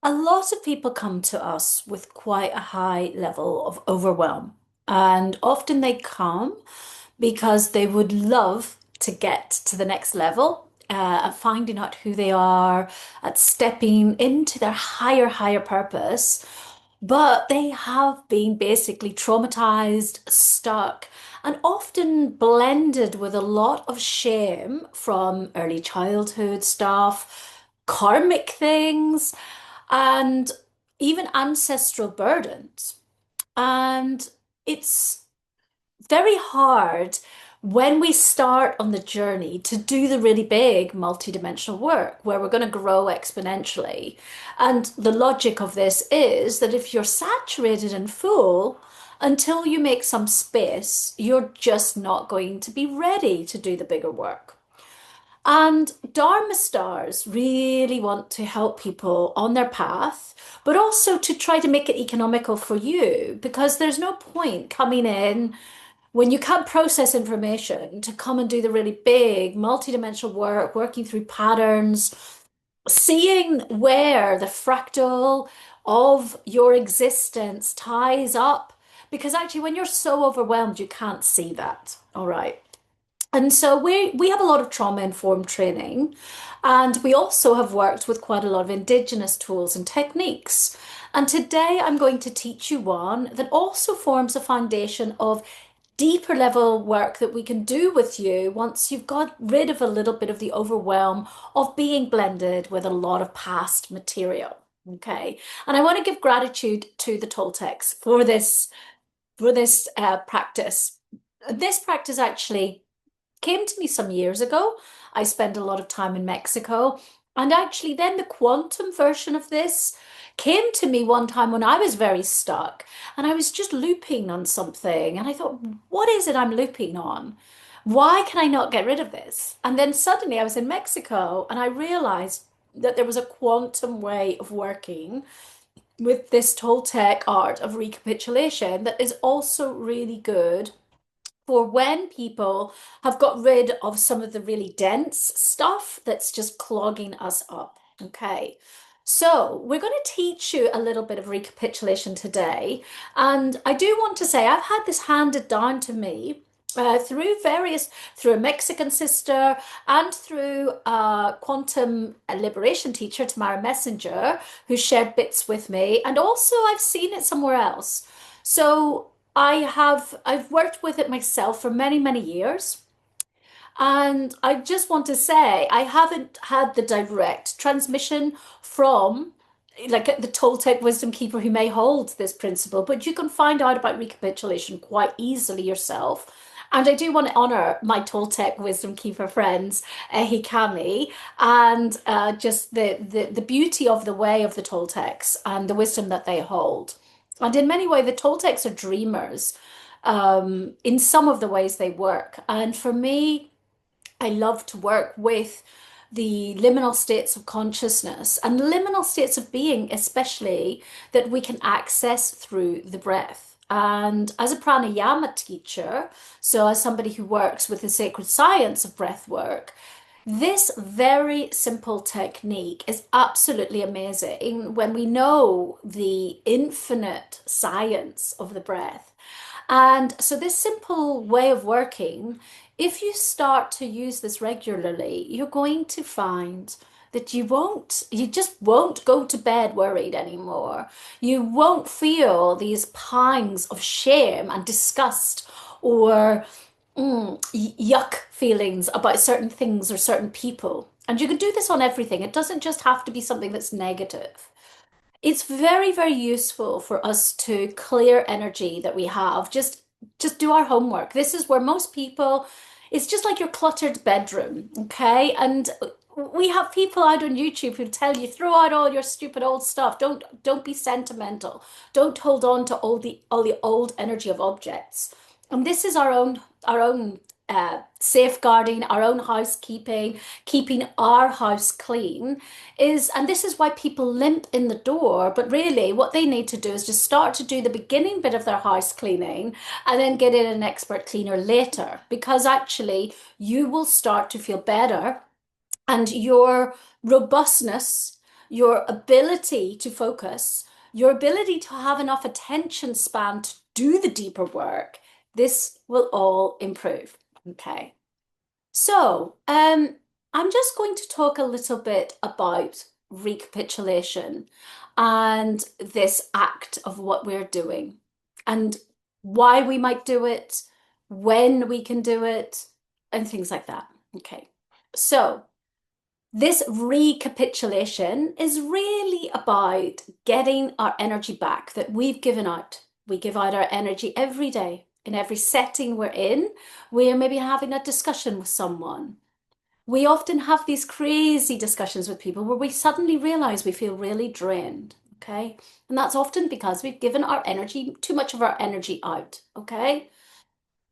A lot of people come to us with quite a high level of overwhelm, and often they come because they would love to get to the next level, at finding out who they are, at stepping into their higher purpose. But they have been basically traumatized, stuck, and often blended with a lot of shame from early childhood stuff, karmic things, and even ancestral burdens. And it's very hard when we start on the journey to do the really big multidimensional work where we're going to grow exponentially. And the logic of this is that if you're saturated and full, until you make some space, you're just not going to be ready to do the bigger work. And Dharma stars really want to help people on their path, but also to try to make it economical for you, because there's no point coming in when you can't process information to come and do the really big multidimensional work, working through patterns, seeing where the fractal of your existence ties up. Because actually, when you're so overwhelmed, you can't see that. All right. And so we have a lot of trauma-informed training, and we also have worked with quite a lot of indigenous tools and techniques. And today I'm going to teach you one that also forms a foundation of deeper level work that we can do with you once you've got rid of a little bit of the overwhelm of being blended with a lot of past material. Okay. And I want to give gratitude to the Toltecs for this practice. This practice actually came to me some years ago. I spent a lot of time in Mexico. And actually, then the quantum version of this came to me one time when I was very stuck and I was just looping on something. And I thought, what is it I'm looping on? Why can I not get rid of this? And then suddenly I was in Mexico and I realized that there was a quantum way of working with this Toltec art of recapitulation that is also really good for when people have got rid of some of the really dense stuff that's just clogging us up. Okay. So we're going to teach you a little bit of recapitulation today. And I do want to say I've had this handed down to me through a Mexican sister and through a quantum liberation teacher, Tamara Messenger, who shared bits with me. And also I've seen it somewhere else. So I've worked with it myself for many years. And I just want to say I haven't had the direct transmission from like the Toltec wisdom keeper who may hold this principle, but you can find out about recapitulation quite easily yourself. And I do want to honor my Toltec wisdom keeper friends, Hikami, and just the beauty of the way of the Toltecs and the wisdom that they hold. And in many ways, the Toltecs are dreamers in some of the ways they work. And for me, I love to work with the liminal states of consciousness and liminal states of being, especially that we can access through the breath. And as a pranayama teacher, so as somebody who works with the sacred science of breath work, this very simple technique is absolutely amazing when we know the infinite science of the breath. And so, this simple way of working, if you start to use this regularly, you're going to find that you just won't go to bed worried anymore. You won't feel these pangs of shame and disgust or yuck feelings about certain things or certain people. And you can do this on everything. It doesn't just have to be something that's negative. It's very useful for us to clear energy that we have. Just do our homework. This is where most people, it's just like your cluttered bedroom, okay? And we have people out on YouTube who tell you throw out all your stupid old stuff. Don't be sentimental. Don't hold on to all the old energy of objects. And this is our own safeguarding, our own housekeeping, keeping our house clean is, and this is why people limp in the door. But really, what they need to do is just start to do the beginning bit of their house cleaning and then get in an expert cleaner later, because actually you will start to feel better and your robustness. your ability to focus, your ability to have enough attention span to do the deeper work, this will all improve. Okay. So, I'm just going to talk a little bit about recapitulation and this act of what we're doing and why we might do it, when we can do it, and things like that. Okay. So, this recapitulation is really about getting our energy back that we've given out. We give out our energy every day in every setting we're in. We're maybe having a discussion with someone. We often have these crazy discussions with people where we suddenly realize we feel really drained. Okay. And that's often because we've given our energy, too much of our energy out. Okay.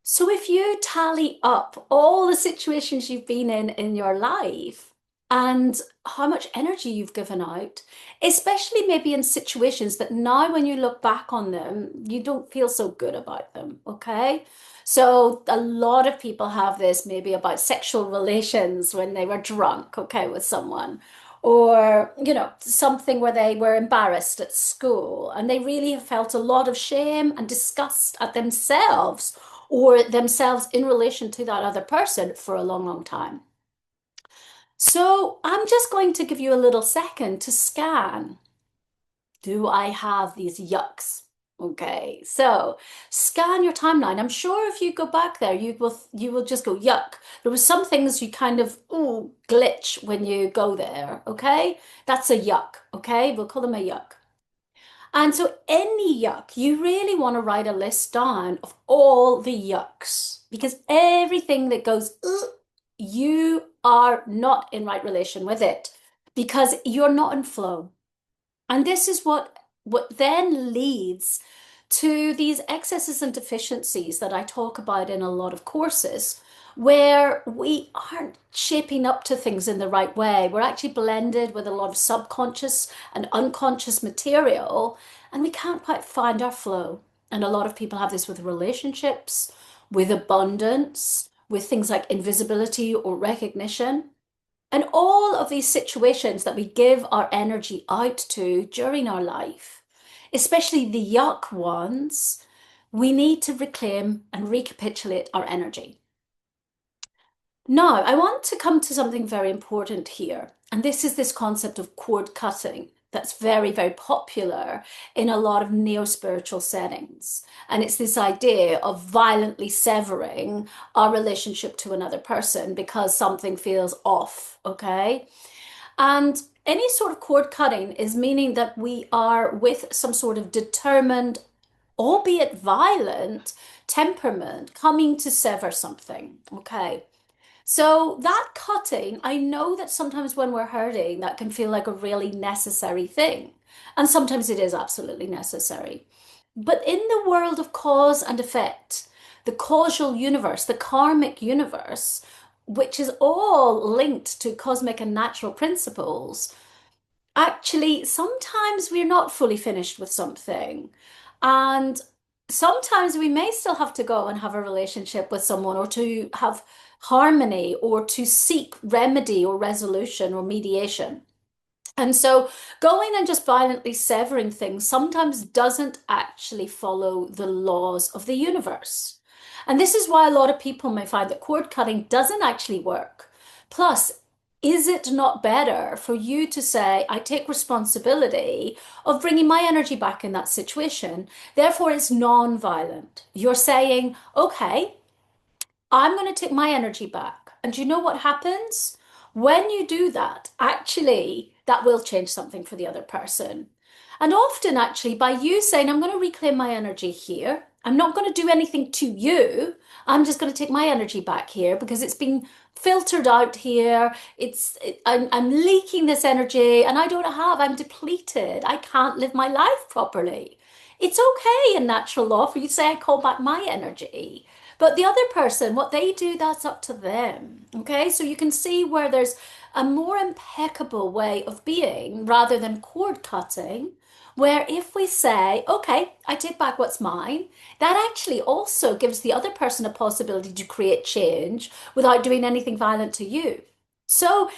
So if you tally up all the situations you've been in your life and how much energy you've given out, especially maybe in situations that now when you look back on them, you don't feel so good about them, okay? So a lot of people have this maybe about sexual relations when they were drunk, okay, with someone. Or, something where they were embarrassed at school and they really have felt a lot of shame and disgust at themselves or themselves in relation to that other person for a long, long time. So I'm just going to give you a little second to scan. Do I have these yucks? Okay, so scan your timeline. I'm sure if you go back there, you will just go yuck. There were some things you kind of glitch when you go there. Okay, that's a yuck. Okay, we'll call them a yuck. And so any yuck, you really want to write a list down of all the yucks because everything that goes, ugh, you are not in right relation with it because you're not in flow. And this is what then leads to these excesses and deficiencies that I talk about in a lot of courses, where we aren't shaping up to things in the right way. We're actually blended with a lot of subconscious and unconscious material, and we can't quite find our flow. And a lot of people have this with relationships, with abundance, with things like invisibility or recognition. And all of these situations that we give our energy out to during our life, especially the yuck ones, we need to reclaim and recapitulate our energy. Now, I want to come to something very important here, and this is this concept of cord cutting that's very, very popular in a lot of neo-spiritual settings. And it's this idea of violently severing our relationship to another person because something feels off, okay? And any sort of cord cutting is meaning that we are with some sort of determined, albeit violent, temperament coming to sever something, okay? So that cutting, I know that sometimes when we're hurting, that can feel like a really necessary thing. And sometimes it is absolutely necessary. But in the world of cause and effect, the causal universe, the karmic universe, which is all linked to cosmic and natural principles, actually, sometimes we're not fully finished with something. And sometimes we may still have to go and have a relationship with someone or to have harmony or to seek remedy or resolution or mediation. And so going and just violently severing things sometimes doesn't actually follow the laws of the universe. And this is why a lot of people may find that cord cutting doesn't actually work. Plus, is it not better for you to say, I take responsibility of bringing my energy back in that situation? Therefore, it's non-violent. You're saying, okay, I'm going to take my energy back. And you know what happens? When you do that, actually, that will change something for the other person. And often, actually, by you saying, I'm going to reclaim my energy here, I'm not going to do anything to you. I'm just going to take my energy back here because it's been filtered out here. I'm leaking this energy and I'm depleted. I can't live my life properly. It's okay in natural law for you to say, I call back my energy. But the other person, what they do, that's up to them. Okay, so you can see where there's a more impeccable way of being rather than cord cutting, where if we say, okay, I take back what's mine, that actually also gives the other person a possibility to create change without doing anything violent to you. So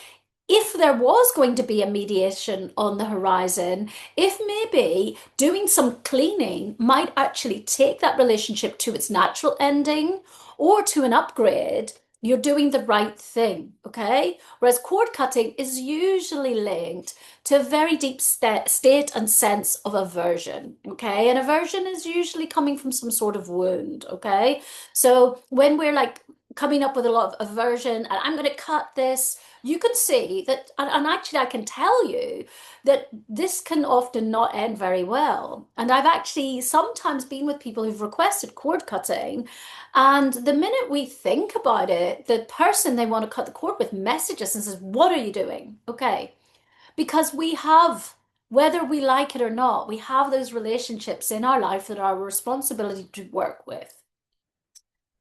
if there was going to be a mediation on the horizon, if maybe doing some cleaning might actually take that relationship to its natural ending or to an upgrade, you're doing the right thing, okay? Whereas cord cutting is usually linked to a very deep state and sense of aversion, okay? And aversion is usually coming from some sort of wound, okay? So when we're like coming up with a lot of aversion and I'm going to cut this, you can see that, and actually I can tell you that this can often not end very well. And I've actually sometimes been with people who've requested cord cutting, and the minute we think about it, the person they want to cut the cord with messages and says, "What are you doing?" Okay. Because we have, whether we like it or not, we have those relationships in our life that are our responsibility to work with.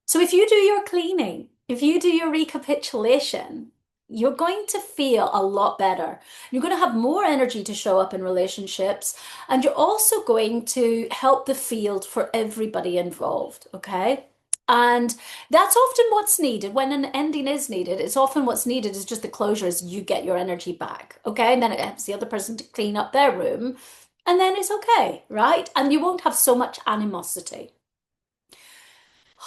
So if you do your cleaning, if you do your recapitulation, you're going to feel a lot better. You're going to have more energy to show up in relationships, and you're also going to help the field for everybody involved, okay? And that's often what's needed when an ending is needed. It's often what's needed is just the closure, is you get your energy back, okay? And then it helps the other person to clean up their room, and then it's okay, right? And you won't have so much animosity.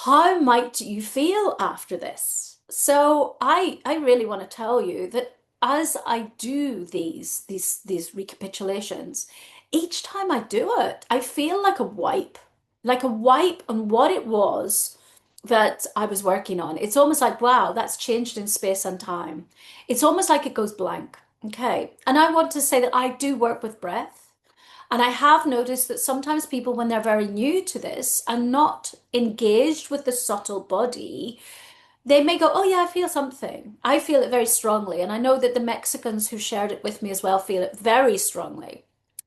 How might you feel after this? So I really want to tell you that as I do these recapitulations, each time I do it, I feel like a wipe on what it was that I was working on. It's almost like, wow, that's changed in space and time. It's almost like it goes blank. Okay. And I want to say that I do work with breath. And I have noticed that sometimes people, when they're very new to this and not engaged with the subtle body, they may go, "Oh, yeah, I feel something. I feel it very strongly." And I know that the Mexicans who shared it with me as well feel it very strongly.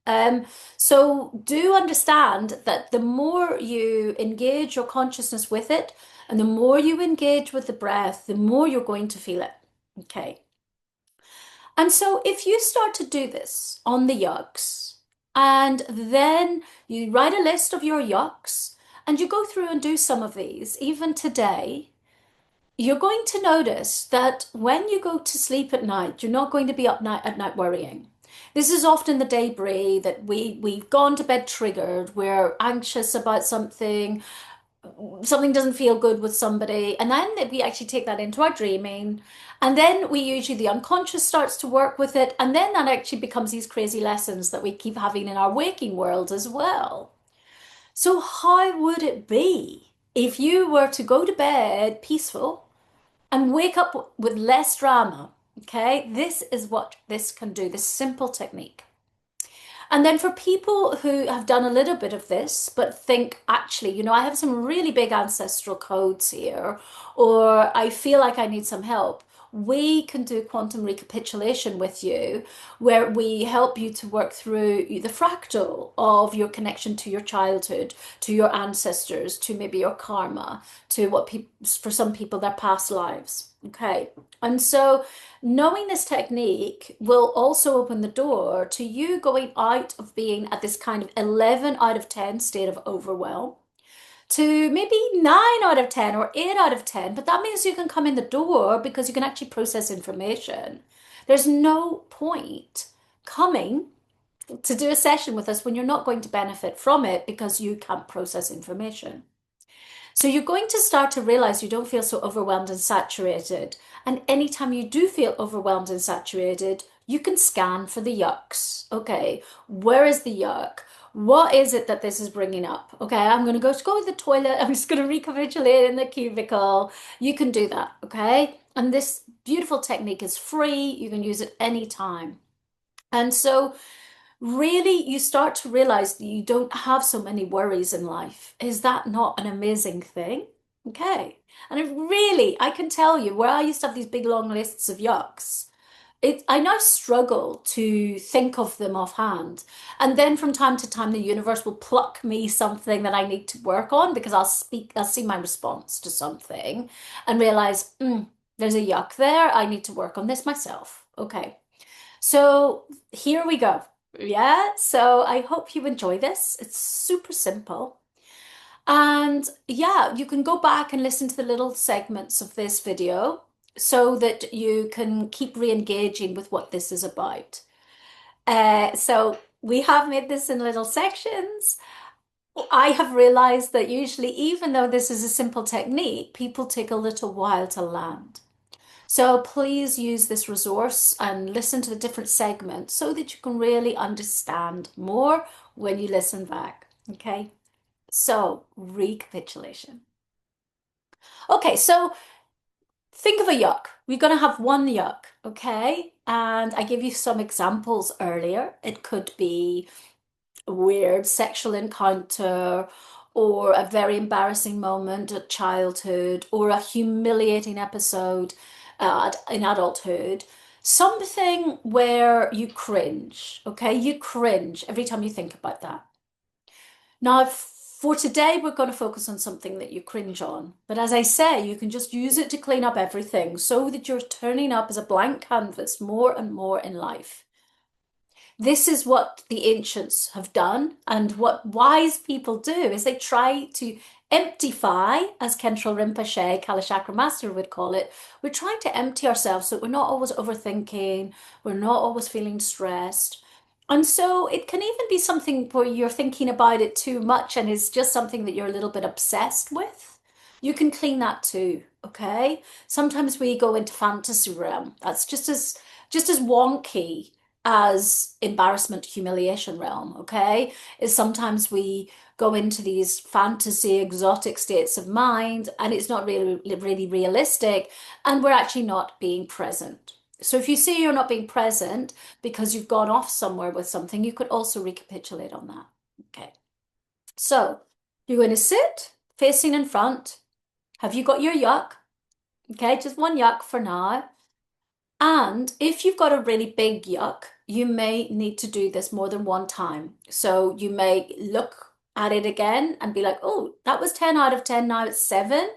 Um, so do understand that the more you engage your consciousness with it, and the more you engage with the breath, the more you're going to feel it. Okay. And so if you start to do this on the yucks, and then you write a list of your yucks, and you go through and do some of these, even today, you're going to notice that when you go to sleep at night, you're not going to be up at night worrying. This is often the debris that we've gone to bed triggered. We're anxious about something doesn't feel good with somebody, and then we actually take that into our dreaming, and then we usually the unconscious starts to work with it, and then that actually becomes these crazy lessons that we keep having in our waking world as well. So how would it be if you were to go to bed peaceful and wake up with less drama? Okay, this is what this can do, this simple technique. And then for people who have done a little bit of this, but think, actually, I have some really big ancestral codes here, or I feel like I need some help, we can do quantum recapitulation with you, where we help you to work through the fractal of your connection to your childhood, to your ancestors, to maybe your karma, to what people, for some people, their past lives. Okay. And so knowing this technique will also open the door to you going out of being at this kind of 11 out of 10 state of overwhelm to maybe 9 out of 10 or 8 out of 10. But that means you can come in the door because you can actually process information. There's no point coming to do a session with us when you're not going to benefit from it because you can't process information. So you're going to start to realize you don't feel so overwhelmed and saturated. And anytime you do feel overwhelmed and saturated, you can scan for the yucks. Okay, where is the yuck? What is it that this is bringing up? Okay, I'm going to go to the toilet. I'm just going to recapitulate in the cubicle. You can do that, okay? And this beautiful technique is free. You can use it anytime. And so really you start to realize that you don't have so many worries in life. Is that not an amazing thing? Okay. And I can tell you where I used to have these big long lists of yucks. I now struggle to think of them offhand. And then from time to time, the universe will pluck me something that I need to work on because I'll see my response to something and realize, there's a yuck there. I need to work on this myself. Okay. So here we go. Yeah, so I hope you enjoy this. It's super simple. And yeah, you can go back and listen to the little segments of this video. so that you can keep re-engaging with what this is about. So we have made this in little sections. I have realized that usually, even though this is a simple technique, people take a little while to land. So please use this resource and listen to the different segments so that you can really understand more when you listen back. Okay, so recapitulation. Okay, so think of a yuck. We're going to have one yuck, okay? And I gave you some examples earlier. It could be a weird sexual encounter, or a very embarrassing moment at childhood, or a humiliating episode in adulthood. Something where you cringe, okay? You cringe every time you think about that. Now, for today, we're going to focus on something that you cringe on. But as I say, you can just use it to clean up everything so that you're turning up as a blank canvas more and more in life. This is what the ancients have done, and what wise people do is they try to emptify, as Khentrul Rinpoche, Kalachakra Master would call it. We're trying to empty ourselves so we're not always overthinking, we're not always feeling stressed. And so it can even be something where you're thinking about it too much and it's just something that you're a little bit obsessed with. You can clean that too, okay? Sometimes we go into fantasy realm. That's just as wonky as embarrassment, humiliation realm, okay? Is sometimes we go into these fantasy, exotic states of mind, and it's not really realistic, and we're actually not being present. So if you see you're not being present because you've gone off somewhere with something, you could also recapitulate on that. Okay. So you're going to sit facing in front. Have you got your yuck? Okay, just one yuck for now. And if you've got a really big yuck, you may need to do this more than one time. So you may look at it again and be like, oh, that was 10 out of 10, now it's 7.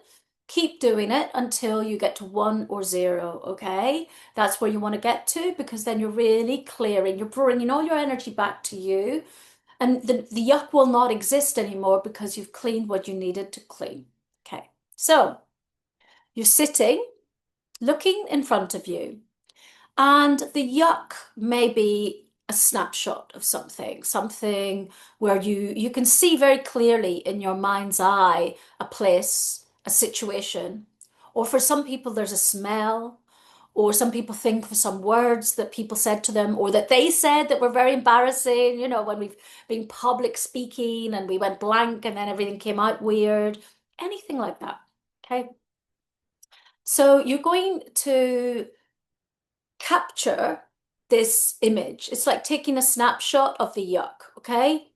Keep doing it until you get to 1 or 0, okay? That's where you want to get to, because then you're really clearing, you're bringing all your energy back to you, and the yuck will not exist anymore because you've cleaned what you needed to clean. Okay, so you're sitting, looking in front of you. And the yuck may be a snapshot of something where you can see very clearly in your mind's eye a place, a situation. Or for some people, there's a smell, or some people think of some words that people said to them, or that they said that were very embarrassing, when we've been public speaking and we went blank and then everything came out weird, anything like that. Okay. So you're going to capture this image. It's like taking a snapshot of the yuck, okay?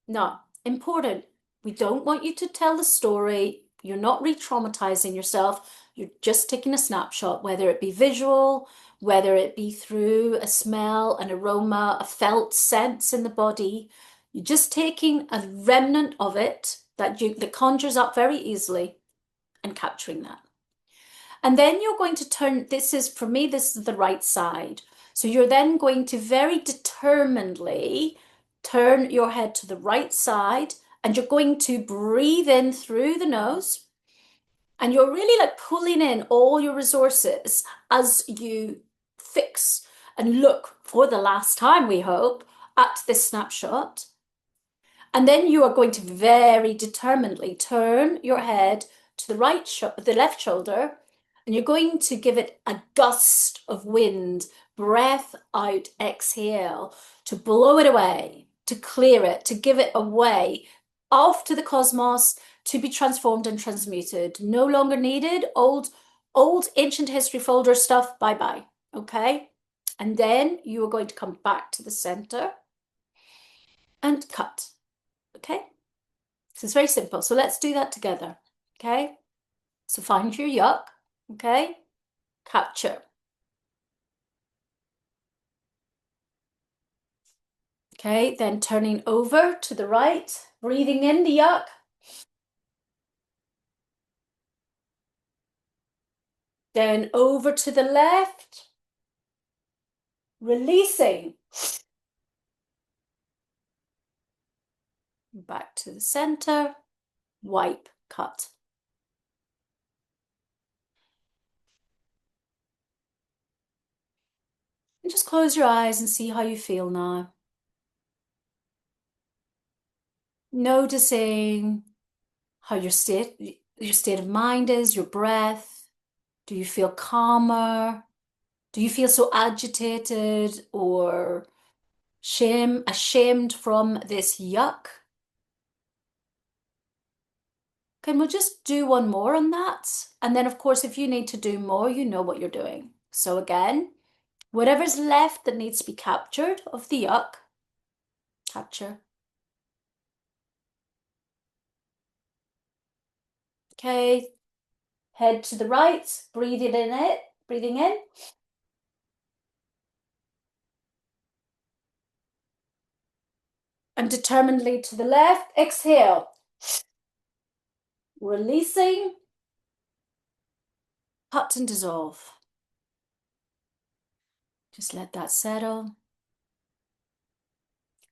Now, important, we don't want you to tell the story. You're not re-traumatizing yourself. You're just taking a snapshot, whether it be visual, whether it be through a smell, an aroma, a felt sense in the body. You're just taking a remnant of it that conjures up very easily and capturing that. And then you're going to turn, for me, this is the right side. So you're then going to very determinedly turn your head to the right side, and you're going to breathe in through the nose. And you're really like pulling in all your resources as you fix and look for the last time, we hope, at this snapshot. And then you are going to very determinedly turn your head to the left shoulder, and you're going to give it a gust of wind, breath out, exhale, to blow it away, to clear it, to give it away, off to the cosmos, to be transformed and transmuted. No longer needed. Old ancient history folder stuff, bye-bye. Okay? And then you are going to come back to the center and cut. Okay? So it's very simple. So let's do that together. Okay? So find your yuck. Okay? Capture. Okay, then turning over to the right, breathing in the yuck. Then over to the left, releasing. Back to the center, wipe, cut. And just close your eyes and see how you feel now. Noticing how your state of mind is, your breath. Do you feel calmer? Do you feel so agitated or ashamed from this yuck? Okay, we'll just do one more on that. And then, of course, if you need to do more, you know what you're doing. So again, whatever's left that needs to be captured of the yuck, capture. Okay, head to the right, breathing in, and determinedly to the left, exhale. Releasing, cut and dissolve. Just let that settle.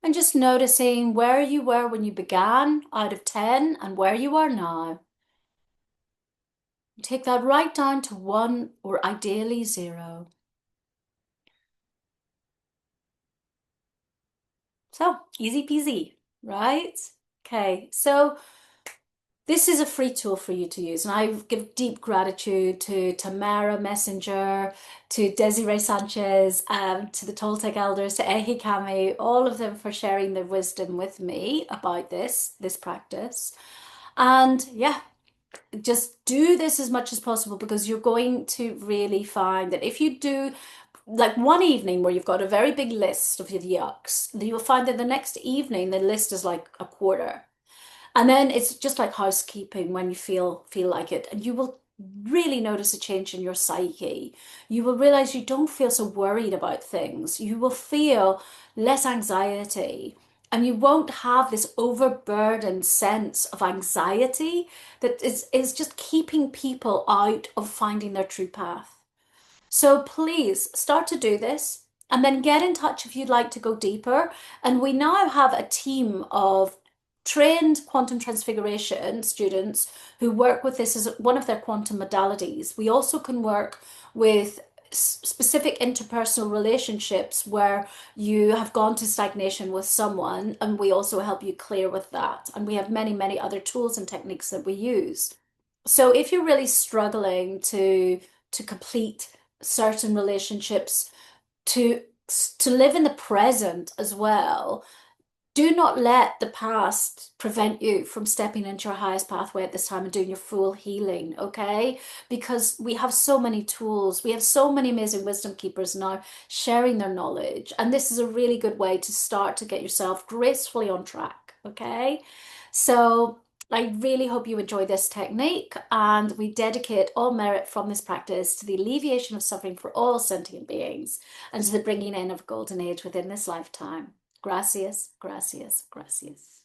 And just noticing where you were when you began out of 10 and where you are now. Take that right down to 1 or ideally 0. So easy peasy, right? Okay, so this is a free tool for you to use, and I give deep gratitude to Tamara Messenger, to Desiree Sanchez, to the Toltec elders, to Ehi Kami, all of them for sharing their wisdom with me about this practice. And yeah, just do this as much as possible because you're going to really find that if you do like one evening where you've got a very big list of your yucks, you'll find that the next evening the list is like a quarter. And then it's just like housekeeping when you feel like it. And you will really notice a change in your psyche. You will realize you don't feel so worried about things. You will feel less anxiety. And you won't have this overburdened sense of anxiety that is just keeping people out of finding their true path. So please start to do this and then get in touch if you'd like to go deeper. And we now have a team of trained quantum transfiguration students who work with this as one of their quantum modalities. We also can work with specific interpersonal relationships where you have gone to stagnation with someone, and we also help you clear with that. And we have many, many other tools and techniques that we use. So if you're really struggling to complete certain relationships, to to live in the present as well, do not let the past prevent you from stepping into your highest pathway at this time and doing your full healing, okay? Because we have so many tools, we have so many amazing wisdom keepers now sharing their knowledge, and this is a really good way to start to get yourself gracefully on track, okay? So I really hope you enjoy this technique, and we dedicate all merit from this practice to the alleviation of suffering for all sentient beings and to the bringing in of a golden age within this lifetime. Gracias, gracias, gracias.